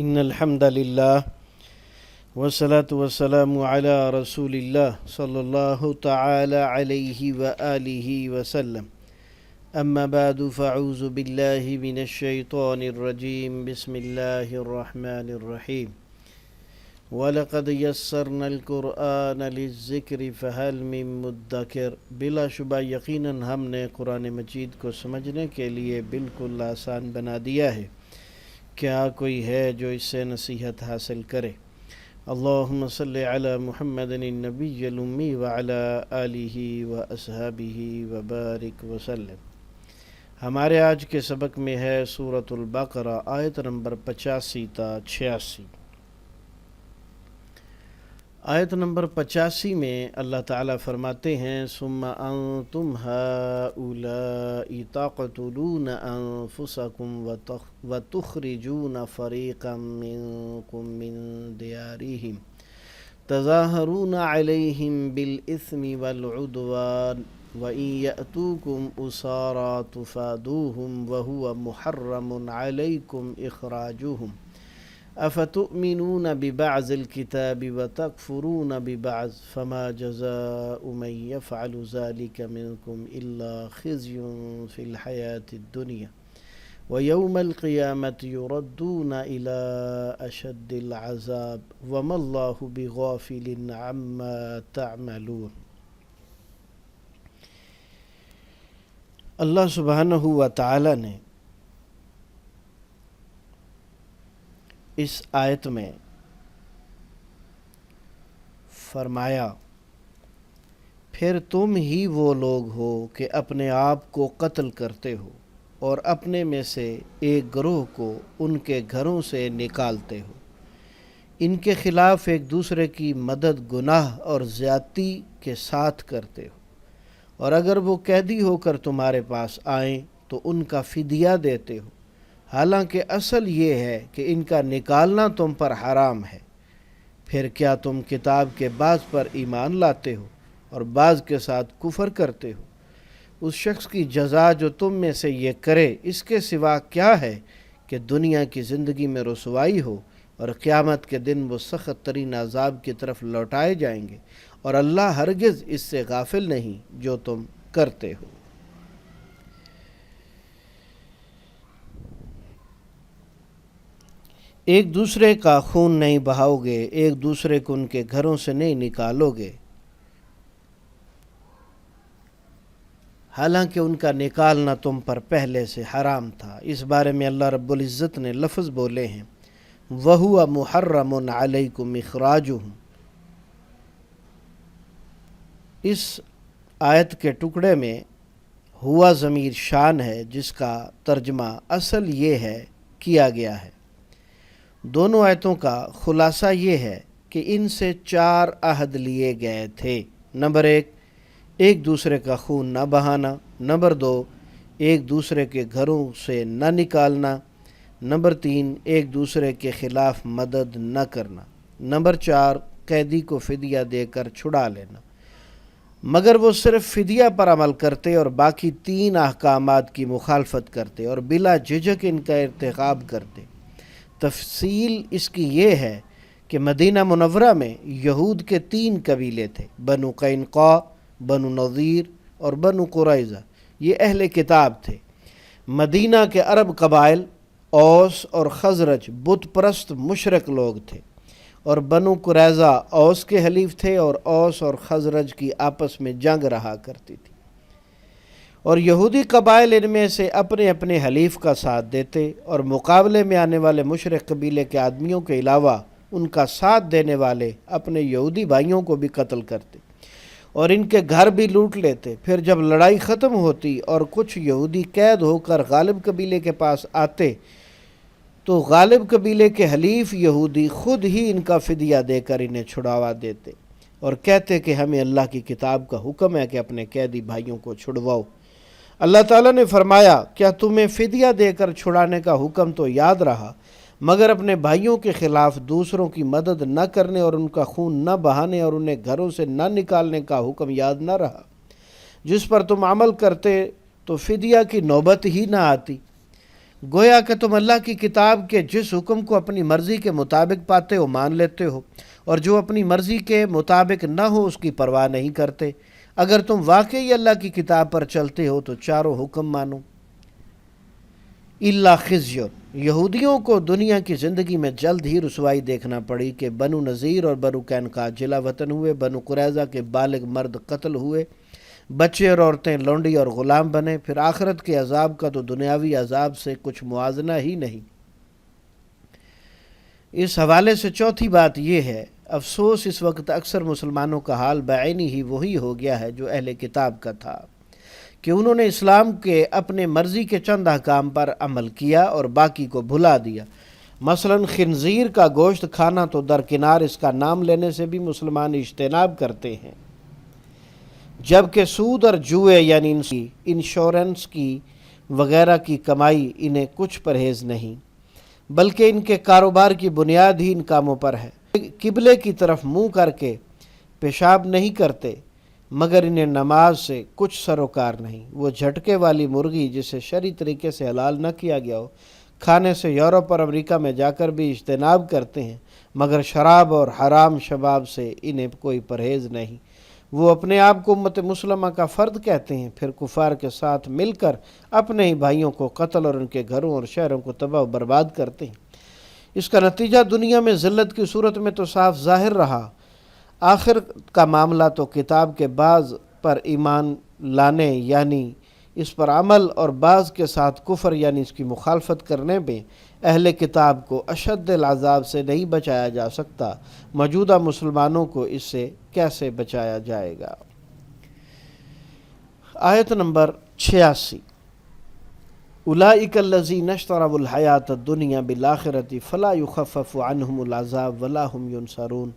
إن الحمد لله والصلاة والسلام على رسول الله صلى الله تعالى عليه وآله وسلم أما بعد فأعوذ بالله من الشيطان الرجيم بسم الله الرحمن الرحيم وَلَقَدْ يَسَّرْنَا الْقُرْآنَ لِلذِّكْرِ فَهَلْ مِن مُدَّكِرٍ بلا شبہ یقیناً ہم نے قرآن مجید کو سمجھنے کے لیے بالکل آسان بنا دیا ہے۔ کیا کوئی ہے جو اس سے نصیحت حاصل کرے؟ اللہم صلی علی محمد النبی الامی وعلی آلہ واصحابہ وبارک وسلم۔ ہمارے آج کے سبق میں ہے سورۃ البقرہ آیت نمبر 85 تا 86۔ آیت نمبر 85 میں اللہ تعالیٰ فرماتے ہیں ثم انتم هؤلاء تقتلون انفسکم وتخرجون فریقا منکم من دیارہم تظاہرون علیہم بالاثم والعدوان وَإِن يَأْتُوكُمْ أُسَارَى تُفَادُوهُمْ وَهُوَ مُحَرَّمٌ عَلَيْكُمْ إِخْرَاجُهُمْ أَفَتُؤْمِنُونَ بِبَعْضِ الْكِتَابِ وَتَكْفُرُونَ بِبَعْضٍ فَمَا جَزَاءُ مَن يَفْعَلُ ذَلِكَ مِنكُمْ إِلَّا خِزْيٌ فِي الْحَيَاةِ الدُّنْيَا وَيَوْمَ الْقِيَامَةِ يُرَدُّونَ إِلَى أَشَدِّ الْعَذَابِ وَمَا اللَّهُ بِغَافِلٍ عَمَّا تَعْمَلُونَ۔ اللہ سبحانہ و تعالی نے اس آیت میں فرمایا پھر تم ہی وہ لوگ ہو کہ اپنے آپ کو قتل کرتے ہو اور اپنے میں سے ایک گروہ کو ان کے گھروں سے نکالتے ہو، ان کے خلاف ایک دوسرے کی مدد گناہ اور زیادتی کے ساتھ کرتے ہو، اور اگر وہ قیدی ہو کر تمہارے پاس آئیں تو ان کا فدیہ دیتے ہو، حالانکہ اصل یہ ہے کہ ان کا نکالنا تم پر حرام ہے۔ پھر کیا تم کتاب کے بعض پر ایمان لاتے ہو اور بعض کے ساتھ کفر کرتے ہو؟ اس شخص کی جزا جو تم میں سے یہ کرے اس کے سوا کیا ہے کہ دنیا کی زندگی میں رسوائی ہو اور قیامت کے دن وہ سخت ترین عذاب کی طرف لوٹائے جائیں گے، اور اللہ ہرگز اس سے غافل نہیں جو تم کرتے ہو۔ ایک دوسرے کا خون نہیں بہاؤ گے، ایک دوسرے کو ان کے گھروں سے نہیں نکالو گے، حالانکہ ان کا نکالنا تم پر پہلے سے حرام تھا۔ اس بارے میں اللہ رب العزت نے لفظ بولے ہیں وَهُوَ مُحَرَّمٌ عَلَيْكُمْ إِخْرَاجُهُمْ۔ اس آیت کے ٹکڑے میں ہوا ضمیر شان ہے جس کا ترجمہ اصل یہ ہے کیا گیا ہے۔ دونوں آیتوں کا خلاصہ یہ ہے کہ ان سے 4 عہد لیے گئے تھے۔ نمبر 1، ایک دوسرے کا خون نہ بہانا۔ نمبر 2، ایک دوسرے کے گھروں سے نہ نکالنا۔ نمبر 3، ایک دوسرے کے خلاف مدد نہ کرنا۔ نمبر 4، قیدی کو فدیہ دے کر چھڑا لینا۔ مگر وہ صرف فدیہ پر عمل کرتے اور باقی 3 احکامات کی مخالفت کرتے اور بلا جھجک ان کا ارتکاب کرتے۔ تفصیل اس کی یہ ہے کہ مدینہ منورہ میں یہود کے 3 قبیلے تھے، بنو قینقاع، بنو نذیر اور بنو قریظہ۔ یہ اہل کتاب تھے۔ مدینہ کے عرب قبائل اوس اور خزرج بت پرست مشرک لوگ تھے، اور بنو قریظہ اوس کے حلیف تھے، اور اوس اور خزرج کی آپس میں جنگ رہا کرتی تھی، اور یہودی قبائل ان میں سے اپنے اپنے حلیف کا ساتھ دیتے اور مقابلے میں آنے والے مشرک قبیلے کے آدمیوں کے علاوہ ان کا ساتھ دینے والے اپنے یہودی بھائیوں کو بھی قتل کرتے اور ان کے گھر بھی لوٹ لیتے۔ پھر جب لڑائی ختم ہوتی اور کچھ یہودی قید ہو کر غالب قبیلے کے پاس آتے تو غالب قبیلے کے حلیف یہودی خود ہی ان کا فدیہ دے کر انہیں چھڑاوا دیتے اور کہتے کہ ہمیں اللہ کی کتاب کا حکم ہے کہ اپنے قیدی بھائیوں کو چھڑواؤ۔ اللہ تعالیٰ نے فرمایا کیا تمہیں فدیہ دے کر چھڑانے کا حکم تو یاد رہا، مگر اپنے بھائیوں کے خلاف دوسروں کی مدد نہ کرنے اور ان کا خون نہ بہانے اور انہیں گھروں سے نہ نکالنے کا حکم یاد نہ رہا، جس پر تم عمل کرتے تو فدیہ کی نوبت ہی نہ آتی۔ گویا کہ تم اللہ کی کتاب کے جس حکم کو اپنی مرضی کے مطابق پاتے ہو مان لیتے ہو، اور جو اپنی مرضی کے مطابق نہ ہو اس کی پرواہ نہیں کرتے۔ اگر تم واقعی اللہ کی کتاب پر چلتے ہو تو چاروں حکم مانو۔ الا خزی، یہودیوں کو دنیا کی زندگی میں جلد ہی رسوائی دیکھنا پڑی کہ بنو نذیر اور بنو قینقاع جلا وطن ہوئے، بنو قریظہ کے بالغ مرد قتل ہوئے، بچے اور عورتیں لونڈی اور غلام بنے۔ پھر آخرت کے عذاب کا تو دنیاوی عذاب سے کچھ موازنہ ہی نہیں۔ اس حوالے سے چوتھی بات یہ ہے، افسوس اس وقت اکثر مسلمانوں کا حال بعینی ہی وہی ہو گیا ہے جو اہل کتاب کا تھا، کہ انہوں نے اسلام کے اپنے مرضی کے چند احکام پر عمل کیا اور باقی کو بھلا دیا۔ مثلا خنزیر کا گوشت کھانا تو درکنار اس کا نام لینے سے بھی مسلمان اجتناب کرتے ہیں، جبکہ سود اور جوئے یعنی انشورنس کی وغیرہ کی کمائی انہیں کچھ پرہیز نہیں، بلکہ ان کے کاروبار کی بنیاد ہی ان کاموں پر ہے۔ قبلے کی طرف منہ کر کے پیشاب نہیں کرتے، مگر انہیں نماز سے کچھ سروکار نہیں۔ وہ جھٹکے والی مرغی جسے شرعی طریقے سے حلال نہ کیا گیا ہو کھانے سے یورپ اور امریکہ میں جا کر بھی اجتناب کرتے ہیں، مگر شراب اور حرام شباب سے انہیں کوئی پرہیز نہیں۔ وہ اپنے آپ کو امت مسلمہ کا فرد کہتے ہیں، پھر کفار کے ساتھ مل کر اپنے ہی بھائیوں کو قتل اور ان کے گھروں اور شہروں کو تباہ و برباد کرتے ہیں۔ اس کا نتیجہ دنیا میں ذلت کی صورت میں تو صاف ظاہر رہا۔ آخر کا معاملہ تو کتاب کے بعض پر ایمان لانے یعنی اس پر عمل اور بعض کے ساتھ کفر یعنی اس کی مخالفت کرنے میں اہل کتاب کو اشد العذاب سے نہیں بچایا جا سکتا۔ موجودہ مسلمانوں کو اس سے کیسے بچایا جائے گا؟ آیت نمبر 86، اولئک الذین اشتروا الحیاۃ الدنیا بالآخرۃ فلا یخفف عنہم العذاب ولا هم ینصرون۔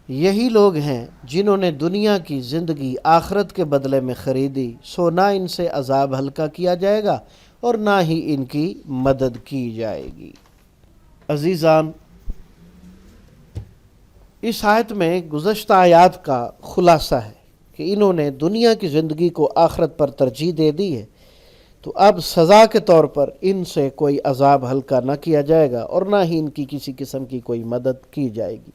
یہی لوگ ہیں جنہوں نے دنیا کی زندگی آخرت کے بدلے میں خریدی، سو نہ ان سے عذاب ہلکا کیا جائے گا اور نہ ہی ان کی مدد کی جائے گی۔ عزیزان، اس آیت میں گزشتہ آیات کا خلاصہ ہے کہ انہوں نے دنیا کی زندگی کو آخرت پر ترجیح دے دی ہے، تو اب سزا کے طور پر ان سے کوئی عذاب ہلکا نہ کیا جائے گا اور نہ ہی ان کی کسی قسم کی کوئی مدد کی جائے گی۔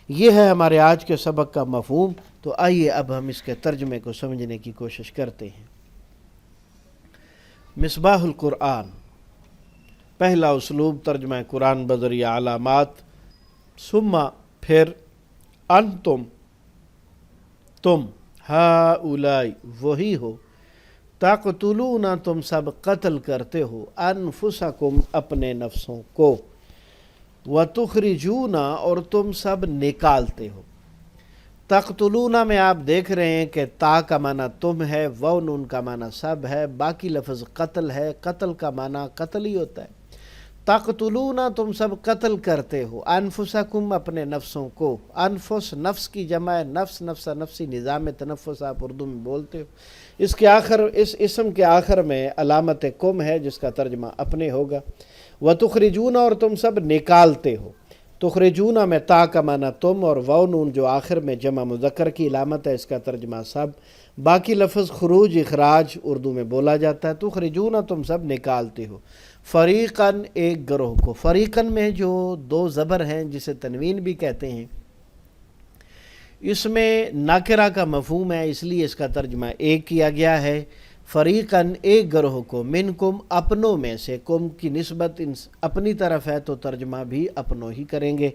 یہ ہے ہمارے آج کے سبق کا مفہوم۔ تو آئیے اب ہم اس کے ترجمے کو سمجھنے کی کوشش کرتے ہیں۔ مصباح القرآن، پہلا اسلوب ترجمہ قرآن بذریعہ علامات، ثم پھر انتم تم، ہؤلاء وہی ہو، تقتلون تم سب قتل کرتے ہو، انفسکم اپنے نفسوں کو، وتخرجون اور تم سب نکالتے ہو۔ تقتلون میں آپ دیکھ رہے ہیں کہ تا کا معنی تم ہے، و نون کا معنی سب ہے، باقی لفظ قتل ہے، قتل کا معنی قتل ہی ہوتا ہے۔ تقتلون تم سب قتل کرتے ہو، انفسکم اپنے نفسوں کو، انفس نفس کی جمع ہے، نفس نفسا نفسی، نظام تنفس آپ اردو میں بولتے ہو۔ اس کے آخر، اس اسم کے آخر میں علامت کم ہے جس کا ترجمہ اپنے ہوگا۔ وتخرجون اور تم سب نکالتے ہو، تخرجون میں تا کا معنی تم اور واو نون جو آخر میں جمع مذکر کی علامت ہے، اس کا ترجمہ سب۔ باقی لفظ خروج اخراج اردو میں بولا جاتا ہے۔ تخرجون تم سب نکالتے ہو، فریقاً ایک گروہ کو۔ فریقاً میں جو دو زبر ہیں جسے تنوین بھی کہتے ہیں، اس میں ناکرہ کا مفہوم ہے، اس لیے اس کا ترجمہ ایک کیا گیا ہے۔ فریقاً ایک گروہ کو، منکم اپنوں میں سے، کم کی نسبت اپنی طرف ہے تو ترجمہ بھی اپنوں ہی کریں گے۔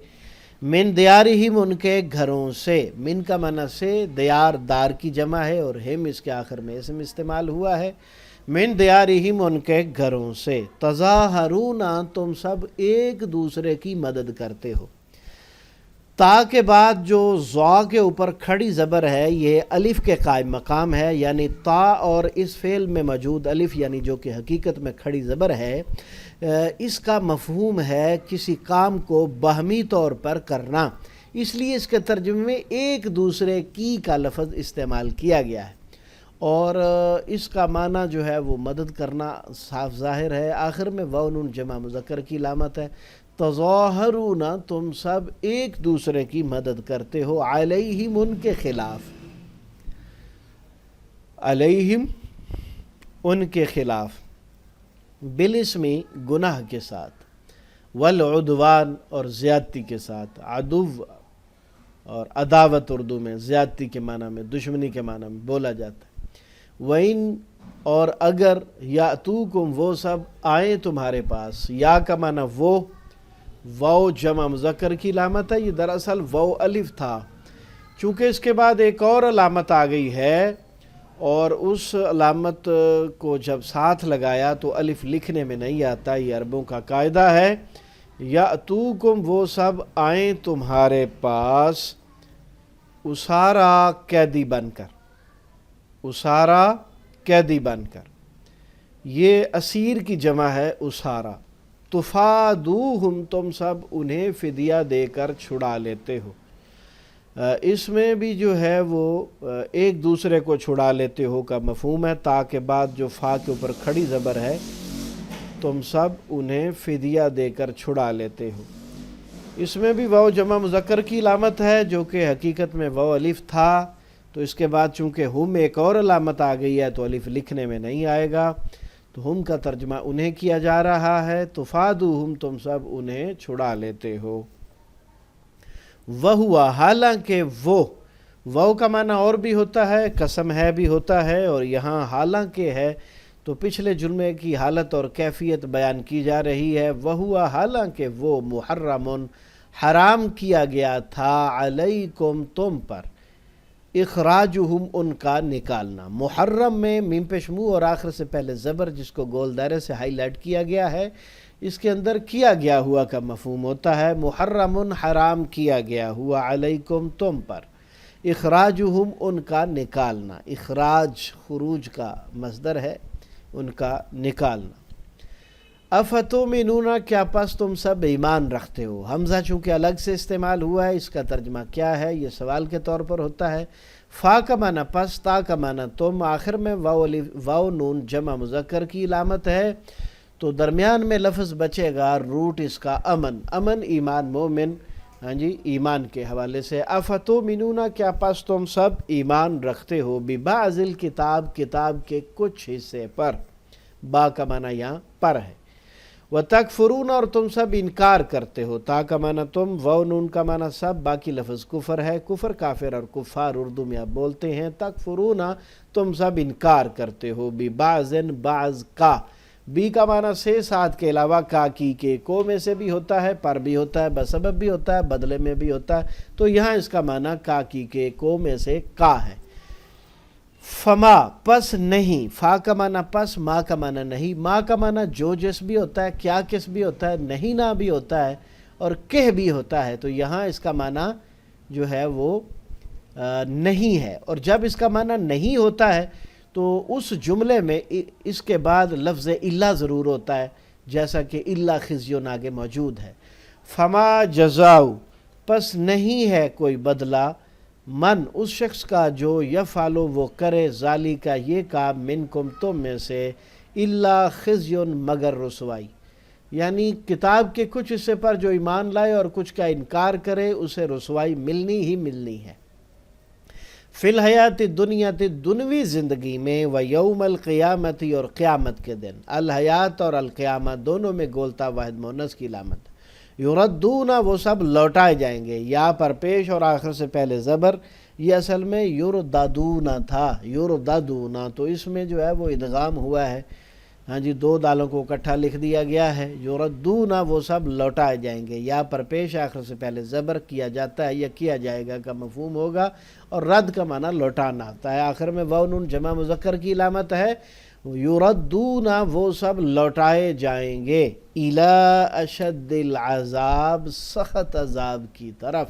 من دیارہم ان کے گھروں سے، من کا معنی سے، دیار دار کی جمع ہے اور ہم اس کے آخر میں اسم استعمال ہوا ہے۔ من دیارہم ان کے گھروں سے، تظاہرون تم سب ایک دوسرے کی مدد کرتے ہو۔ تا کے بعد جو ضا کے اوپر کھڑی زبر ہے یہ الف کے قائم مقام ہے، یعنی تا اور اس فعل میں موجود الف یعنی جو کہ حقیقت میں کھڑی زبر ہے، اس کا مفہوم ہے کسی کام کو باہمی طور پر کرنا، اس لیے اس کے ترجمے میں ایک دوسرے کی کا لفظ استعمال کیا گیا ہے، اور اس کا معنی جو ہے وہ مدد کرنا صاف ظاہر ہے۔ آخر میں واو نون جمع مذکر کی علامت ہے۔ تظاہرون تم سب ایک دوسرے کی مدد کرتے ہو، علیہم ان کے خلاف، علیہم ان کے خلاف۔ بالاسمی گناہ کے ساتھ، والعدوان اور زیادتی کے ساتھ. عدو اور عداوت اردو میں زیادتی کے معنی میں، دشمنی کے معنی میں بولا جاتا ہے. وَإِن اور اگر یاتوکم وہ سب آئیں تمہارے پاس، یا کا معنی وہ، واو جمع مذکر کی علامت ہے. یہ دراصل واو الف تھا، چونکہ اس کے بعد ایک اور علامت آ گئی ہے اور اس علامت کو جب ساتھ لگایا تو الف لکھنے میں نہیں آتا. یہ عربوں کا قاعدہ ہے. یاتوکم وہ سب آئیں تمہارے پاس، اسارا قیدی بن کر، اسارا قیدی بن کر. یہ اسیر کی جمع ہے اسارا. تفادوہم تم سب انہیں فدیہ دے کر چھڑا لیتے ہو. اس میں بھی جو ہے وہ ایک دوسرے کو چھڑا لیتے ہو کا مفہوم ہے. تا کے بعد جو فا کے اوپر کھڑی زبر ہے، تم سب انہیں فدیہ دے کر چھڑا لیتے ہو. اس میں بھی واو جمع مذکر کی علامت ہے، جو کہ حقیقت میں واو الف تھا. تو اس کے بعد چونکہ ہم ایک اور علامت آ گئی ہے تو الف لکھنے میں نہیں آئے گا، تو ہم کا ترجمہ انہیں کیا جا رہا ہے. تفادوہم تم سب انہیں چھڑا لیتے ہو. وَهُوَ حالانکہ وہ، واو کا معنی اور بھی ہوتا ہے، قسم ہے بھی ہوتا ہے، اور یہاں حالانکہ ہے تو پچھلے جملے کی حالت اور کیفیت بیان کی جا رہی ہے. وَهُوَ حالانکہ وہ، محرم حرام کیا گیا تھا، علیکم تم پر، اخراجہم ان کا نکالنا. محرم میں میم پیش منہ اور آخر سے پہلے زبر، جس کو گول دائرے سے ہائی لائٹ کیا گیا ہے، اس کے اندر کیا گیا ہوا کا مفہوم ہوتا ہے. محرم حرام کیا گیا ہوا، علیکم تم پر، اخراجہم ان کا نکالنا. اخراج خروج کا مصدر ہے، ان کا نکالنا. افتؤمنون کیا پس تم سب ایمان رکھتے ہو. حمزہ چونکہ الگ سے استعمال ہوا ہے، اس کا ترجمہ کیا ہے یہ سوال کے طور پر ہوتا ہے. فا کا معنی پس، تا کا معنی تم، آخر میں واو نون جمع مذکر کی علامت ہے، تو درمیان میں لفظ بچے گا روٹ اس کا امن. امن ایمان، مومن، ہاں جی ایمان کے حوالے سے. افتؤمنون کیا پس تم سب ایمان رکھتے ہو، ببعض الکتاب کتاب کے کچھ حصے پر. با کا معنی یہاں پر ہے. وَتَكْفُرُونَ اور تم سب انکار کرتے ہو. تا کا معنی تم، واو نون کا معنی سب، باقی لفظ کفر ہے. کفر، کافر اور کفار اردو میں آپ بولتے ہیں. تکفرون تم سب انکار کرتے ہو، ببعض بعض کا. بی کا معنی سے، ساتھ کے علاوہ کا کی کے، کو میں سے بھی ہوتا ہے، پر بھی ہوتا ہے، بسبب بھی ہوتا ہے، بدلے میں بھی ہوتا ہے. تو یہاں اس کا معنی کا کی کے، کو میں سے کا ہے. فما پس نہیں، فا کا معنی پس، ما کا معنی نہیں. ما کا معنی جو جس بھی ہوتا ہے، کیا کس بھی ہوتا ہے، نہیں نہ بھی ہوتا ہے، اور کہ بھی ہوتا ہے. تو یہاں اس کا معنی جو ہے وہ نہیں ہے. اور جب اس کا معنی نہیں ہوتا ہے تو اس جملے میں اس کے بعد لفظ الا ضرور ہوتا ہے، جیسا کہ الا خزیون آگے موجود ہے. فما جزاؤ پس نہیں ہے کوئی بدلہ، من اس شخص کا جو یفعلو وہ کرے، ذالی کا یہ کام، منکم تم میں سے، الا خزیون مگر رسوائی. یعنی کتاب کے کچھ حصے پر جو ایمان لائے اور کچھ کا انکار کرے، اسے رسوائی ملنی ہی ملنی ہے. فی الحیات دنیا دنوی زندگی میں، و یوم القیامت اور قیامت کے دن. الحیات اور القیامہ دونوں میں گولتا واحد مؤنث کی علامت. یردون وہ سب لوٹائے جائیں گے. یا پر پیش اور آخر سے پہلے زبر. یہ اصل میں یرددون تھا، یرددون، تو اس میں جو ہے وہ ادغام ہوا ہے. ہاں جی، دو دالوں کو اکٹھا لکھ دیا گیا ہے. یردون وہ سب لوٹائے جائیں گے. یا پر پیش آخر سے پہلے زبر کیا جاتا ہے یا کیا جائے گا کا مفہوم ہوگا، اور رد کا معنی لوٹانا آتا ہے. آخر میں واو نون جمع مذکر کی علامت ہے. یردون وہ سب لوٹائے جائیں گے، الی اشد العذاب سخت عذاب کی طرف.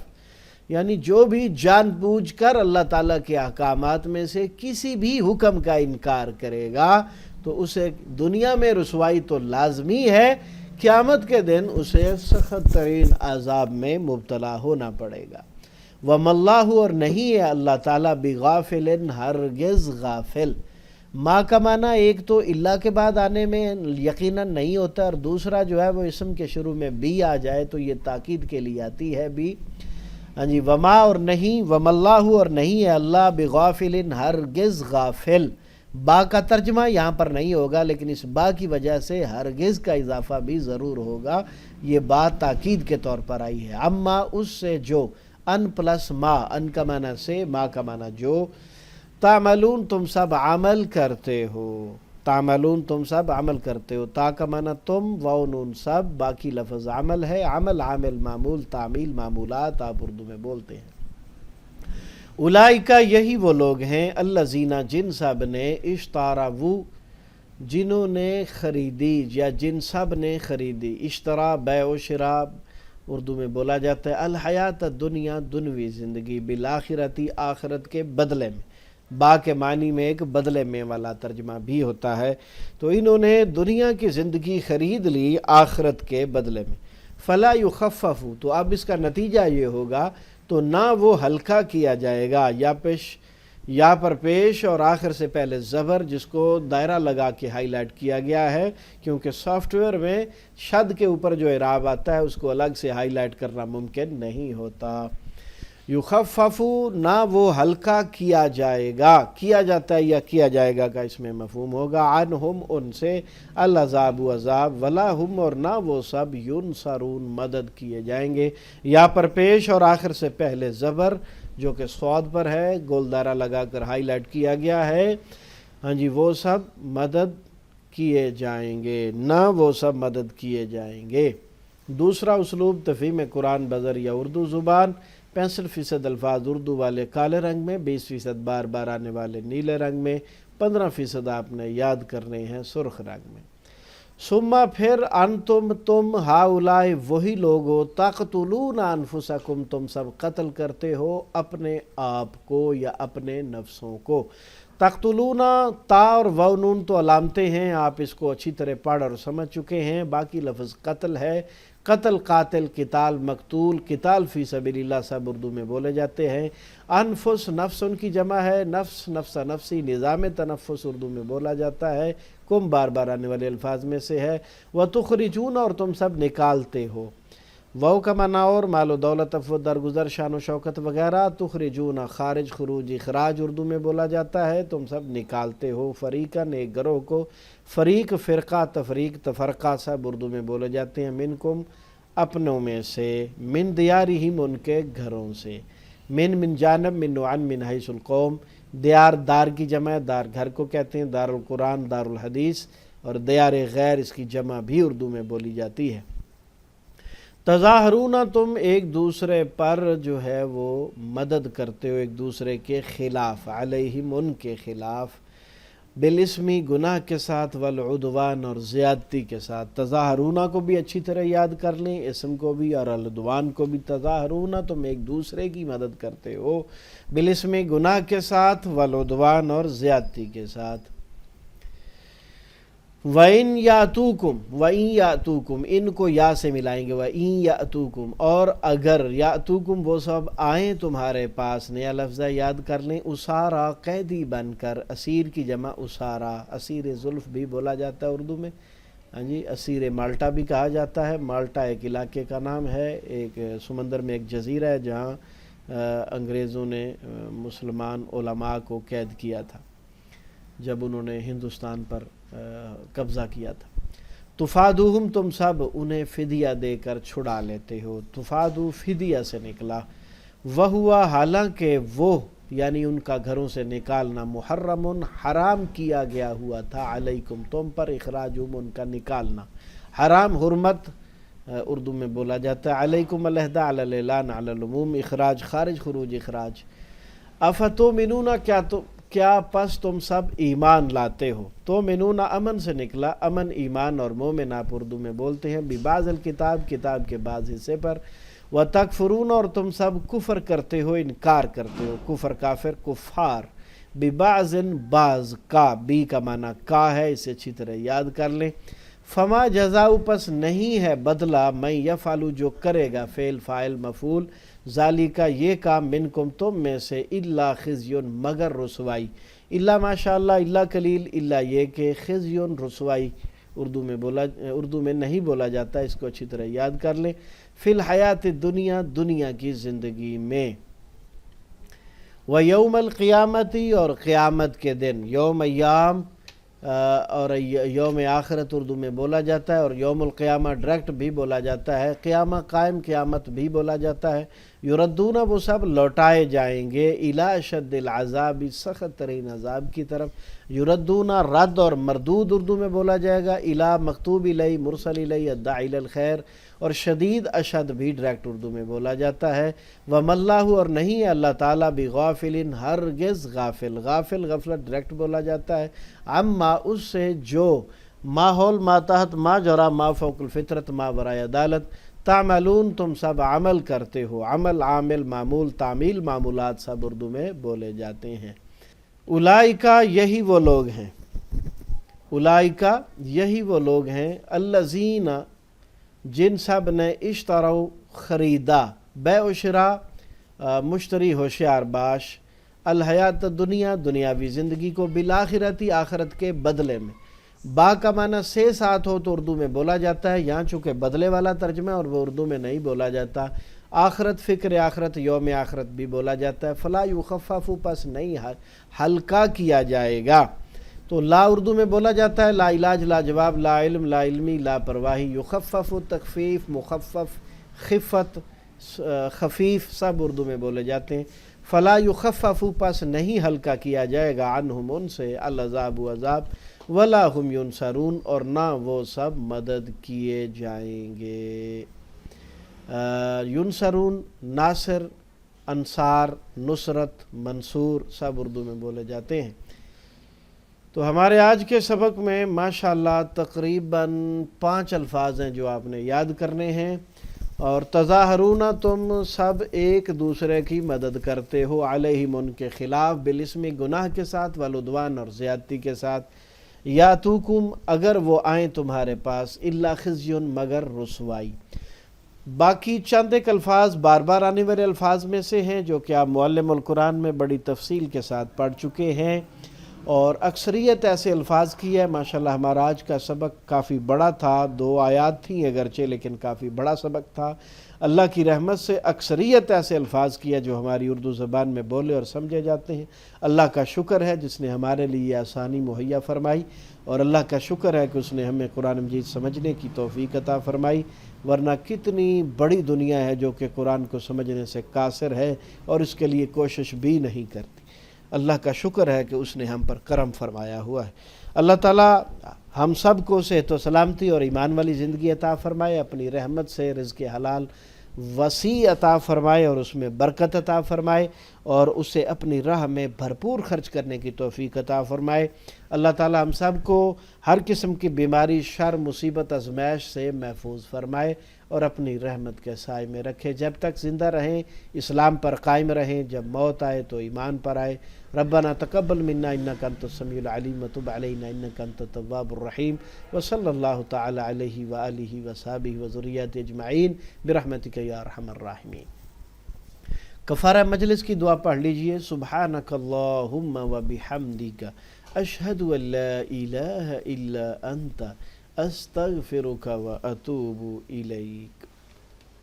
یعنی جو بھی جان بوجھ کر اللہ تعالیٰ کے احکامات میں سے کسی بھی حکم کا انکار کرے گا تو اسے دنیا میں رسوائی تو لازمی ہے، قیامت کے دن اسے سخت ترین عذاب میں مبتلا ہونا پڑے گا. وَمَا اللَّهُ اور نہیں ہے اللہ تعالیٰ بغافل ہرگز غافل. ما کا معنی ایک تو اللہ کے بعد آنے میں یقیناً نہیں ہوتا، اور دوسرا جو ہے وہ اسم کے شروع میں بی آ جائے تو یہ تاکید کے لیے آتی ہے بی. ہاں جی، وما اور نہیں، وما اللہ اور نہیں ہے اللہ بغافل ہرگز غافل، با کا ترجمہ یہاں پر نہیں ہوگا، لیکن اس با کی وجہ سے ہرگز کا اضافہ بھی ضرور ہوگا، یہ بات تاکید کے طور پر آئی ہے۔ اما اس سے جو، ان پلس ما، ان کا معنی سے، ما کا معنی جو، تعملون تم سب عمل کرتے ہو، تعملون تم سب عمل کرتے ہو، تا کا معنی تم، واو نون سب، باقی لفظ عمل ہے، عمل عامل معمول تعمیل معمولات آپ اردو میں بولتے ہیں۔ اولئک یہی وہ لوگ ہیں، الذین جن سب نے، اشتروا وہ جنہوں نے خریدی، یا جن سب نے خریدی، اشترا بیع و شراء اردو میں بولا جاتا ہے، الحیات الدنیا دنوی زندگی، بالآخرتی آخرت کے بدلے میں، با کے معنی میں ایک بدلے میں والا ترجمہ بھی ہوتا ہے، تو انہوں نے دنیا کی زندگی خرید لی آخرت کے بدلے میں، فلا یخفف، تو اب اس کا نتیجہ یہ ہوگا تو نہ وہ ہلکا کیا جائے گا، یا پر پیش اور آخر سے پہلے زبر، جس کو دائرہ لگا کے ہائی لائٹ کیا گیا ہے، کیونکہ سافٹ ویئر میں شد کے اوپر جو اعراب آتا ہے اس کو الگ سے ہائی لائٹ کرنا ممکن نہیں ہوتا۔ یخفف، نہ وہ ہلکا کیا جائے گا، کیا جاتا ہے یا کیا جائے گا کا اس میں مفہوم ہوگا، عنہم ان سے، العذاب عذاب، ولا ہم اور نہ وہ سب، ینصرون مدد کیے جائیں گے، یا پر پیش اور آخر سے پہلے زبر جو کہ صاد پر ہے، گول دائرہ لگا کر ہائی لائٹ کیا گیا ہے، ہاں جی، وہ سب مدد کیے جائیں گے، نہ وہ سب مدد کیے جائیں گے۔ دوسرا اسلوب تفہیم قرآن بذریعہ اردو زبان، 65% الفاظ اردو والے کالے رنگ میں، 20% بار بار آنے والے نیلے رنگ میں، 15% آپ نے یاد کرنے ہیں سرخ رنگ میں۔ ثم پھر، انتم تم، ہاؤلائی وہی لوگو، تقتلون انفسکم تم سب قتل کرتے ہو اپنے آپ کو یا اپنے نفسوں کو۔ تقتلون، تا اور واو نون تو علامتیں ہیں، آپ اس کو اچھی طرح پڑھ اور سمجھ چکے ہیں، باقی لفظ قتل ہے، قتل قاتل، قتال مقتول، قتال فی سبیل اللہ سب اردو میں بولے جاتے ہیں۔ انفس، نفس ان کی جمع ہے، نفس نفس نفسی، نظام تنفس اردو میں بولا جاتا ہے، کم بار بار آنے والے الفاظ میں سے ہے۔ وَتُخْرِجُونَ اور تم سب نکالتے ہو، واو کا معنی اور، مال و دولت، عفو درگزر، شان و شوکت وغیرہ، تخرجون خارج، خروج اخراج اردو میں بولا جاتا ہے، تم سب نکالتے ہو، فریقاً ایک گروہ کو، فریق فرقہ تفریق تفرقہ سب اردو میں بولے جاتے ہیں، منکم اپنوں میں سے، من دیارہم ان کے گھروں سے، من جانب، من نوعن، من حیث القوم، دیار دار کی جمع ہے، دار گھر کو کہتے ہیں، دار القرآن، دار الحدیث، اور دیار غیر اس کی جمع بھی اردو میں بولی جاتی ہے۔ تظاہرون تم ایک دوسرے پر جو ہے وہ مدد کرتے ہو ایک دوسرے کے خلاف، علیہم ان کے خلاف، بالاسمی گناہ کے ساتھ، والعدوان اور زیادتی کے ساتھ۔ تظاہرون کو بھی اچھی طرح یاد کر لیں، اسم کو بھی اور العدوان کو بھی۔ تظاہرون تم ایک دوسرے کی مدد کرتے ہو، بالاسمی گناہ کے ساتھ، والعدوان اور زیادتی کے ساتھ۔ وَإِن يَأْتُوكُمْ، وَإِن يَأْتُوكُمْ ان کو یا سے ملائیں گے، وَإِن يَأْتُوكُمْ اور اگر، يَأْتُوكُمْ وہ سب آئیں تمہارے پاس، نیا لفظ یاد کر لیں، اسارا قیدی بن کر، اسیر کی جمع اسارا، اسیر زلف بھی بولا جاتا ہے اردو میں، ہاں جی، اسیر مالٹا بھی کہا جاتا ہے، مالٹا ایک علاقے کا نام ہے، ایک سمندر میں ایک جزیرہ ہے جہاں انگریزوں نے مسلمان علماء کو قید کیا تھا جب انہوں نے ہندوستان پر قبضہ کیا تھا۔ تفادوہم تم سب انہیں فدیہ دے کر چھڑا لیتے ہو، تفادو فدیہ سے نکلا، وہوا حالانکہ وہ یعنی ان کا گھروں سے نکالنا، محرم حرام کیا گیا ہوا تھا، علیکم تم پر، اخراجہم ان کا نکالنا، حرام حرمت اردو میں بولا جاتا ہے، علیکم علیحدہ، علی الاعلان، علی العموم، اخراج خارج، خروج اخراج۔ افتؤمنون کیا پس تم سب ایمان لاتے ہو، تو منون امن سے نکلا، امن ایمان، اور مومن آپ اردو میں بولتے ہیں، ببعض الکتاب کتاب کے بعض حصے پر، وتکفرون اور تم سب کفر کرتے ہو، انکار کرتے ہو، کفر کافر کفار، ببعض بعض کا، بی کا معنی کا ہے، اسے اچھی طرح یاد کر لیں۔ فما جزاؤ پس نہیں ہے بدلہ، میں یفعلو جو کرے گا، فعل فاعل مفعول، ذالکا یہ کام، منکم تم میں سے، الا خزیون مگر رسوائی، الا ماشاءاللہ، الا قلیل، الا یہ کہ، خزیون رسوائی اردو میں نہیں بولا جاتا، اس کو اچھی طرح یاد کر لیں، فی الحیات دنیا دنیا کی زندگی میں، و یوم القیامتی، اور قیامت کے دن، یوم ایام اور یوم آخرت اردو میں بولا جاتا ہے، اور یوم القیامہ ڈائریکٹ بھی بولا جاتا ہے، قیامہ قائم قیامت بھی بولا جاتا ہے۔ یردون، وہ سب لوٹائے جائیں گے، الی اشد العذاب، سخت ترین عذاب کی طرف۔ یردون رد اور مردود اردو میں بولا جائے گا، الی مکتوب الی مرسل الی الداعی الی الخیر، اور شدید اشد بھی ڈائریکٹ اردو میں بولا جاتا ہے۔ وَمَا اللَّهُ، اور نہیں ہے اللہ تعالیٰ، بِغَافِلٍ، ہرگز غافل، غافل غفلت ڈائریکٹ بولا جاتا ہے، عما، اس سے جو، ماحول ما تحت ما جرا ما فوق الفطرت ما برائے عدالت، تعملون، تم سب عمل کرتے ہو، عمل، عامل، معمول، تعمیل، معمولات سب اردو میں بولے جاتے ہیں۔ اولئکا، یہی وہ لوگ ہیں، اولئکا، یہی وہ لوگ ہیں، الذین، جن سب نے اشتروا، خریدا، بیع و شراء، مشتری ہوشیار باش، الحیات دنیا، دنیاوی زندگی کو، بالآخرتی، آخرت کے بدلے میں۔ با کا معنی سے ساتھ ہو تو اردو میں بولا جاتا ہے، یہاں چونکہ بدلے والا ترجمہ ہے اور وہ اردو میں نہیں بولا جاتا۔ آخرت، فکر آخرت، یوم آخرت بھی بولا جاتا ہے۔ فلا یخفف، پس نہیں ہلکا کیا جائے گا۔ تو لا اردو میں بولا جاتا ہے، لا علاج، لا جواب، لا علم، لا علمی، لا پرواہی۔ یخفف، تخفیف، مخفف، خفت، خفیف، سب اردو میں بولے جاتے ہیں۔ فلا یخفف، پس نہیں ہلکا کیا جائے گا، عنہم، ان سے، العذاب، عذاب، ولا ہم ینصرون، اور نہ وہ سب مدد کیے جائیں گے۔ ینصرون، ناصر، انصار، نصرت، منصور، سب اردو میں بولے جاتے ہیں۔ تو ہمارے آج کے سبق میں ماشاءاللہ تقریباً 5 الفاظ ہیں جو آپ نے یاد کرنے ہیں۔ اور تظاہرون، تم سب ایک دوسرے کی مدد کرتے ہو، علیہم، ان کے خلاف، بالاسم، گناہ کے ساتھ، والعدوان، اور زیادتی کے ساتھ، یاتوکم، اگر وہ آئیں تمہارے پاس، الا خزی، مگر رسوائی۔ باقی چند ایک الفاظ بار بار آنے والے الفاظ میں سے ہیں جو کہ آپ معلم القرآن میں بڑی تفصیل کے ساتھ پڑھ چکے ہیں، اور اکثریت ایسے الفاظ کی ہے۔ ماشاءاللہ ہمارا آج کا سبق کافی بڑا تھا، 2 آیات تھیں اگرچہ، لیکن کافی بڑا سبق تھا۔ اللہ کی رحمت سے اکثریت ایسے الفاظ کی ہے جو ہماری اردو زبان میں بولے اور سمجھے جاتے ہیں۔ اللہ کا شکر ہے جس نے ہمارے لیے آسانی مہیا فرمائی، اور اللہ کا شکر ہے کہ اس نے ہمیں قرآن مجید سمجھنے کی توفیق عطا فرمائی، ورنہ کتنی بڑی دنیا ہے جو کہ قرآن کو سمجھنے سے قاصر ہے اور اس کے لیے کوشش بھی نہیں کرتی۔ اللہ کا شکر ہے کہ اس نے ہم پر کرم فرمایا ہوا ہے۔ اللہ تعالیٰ ہم سب کو صحت و سلامتی اور ایمان والی زندگی عطا فرمائے، اپنی رحمت سے رزق حلال وسیع عطا فرمائے اور اس میں برکت عطا فرمائے، اور اسے اپنی راہ میں بھرپور خرچ کرنے کی توفیق عطا فرمائے۔ اللہ تعالیٰ ہم سب کو ہر قسم کی بیماری، شر، مصیبت، آزمائش سے محفوظ فرمائے اور اپنی رحمت کے سائے میں رکھے۔ جب تک زندہ رہیں اسلام پر قائم رہیں، جب موت آئے تو ایمان پر آئے۔ ربنا تقبل منا انک انت السمیع العلیم وتب علینا انک انت التواب الرحیم، وصلی اللہ تعالی علیہ وآلہ وصحبہ وذریته اجمعین برحمتک یا ارحم الراحمین۔ کفارہ مجلس کی دعا پڑھ لیجئے۔ سبحانک اللہم وبحمدک، اشہد ان لا الہ الا انت، استغفرک واتوب الیک۔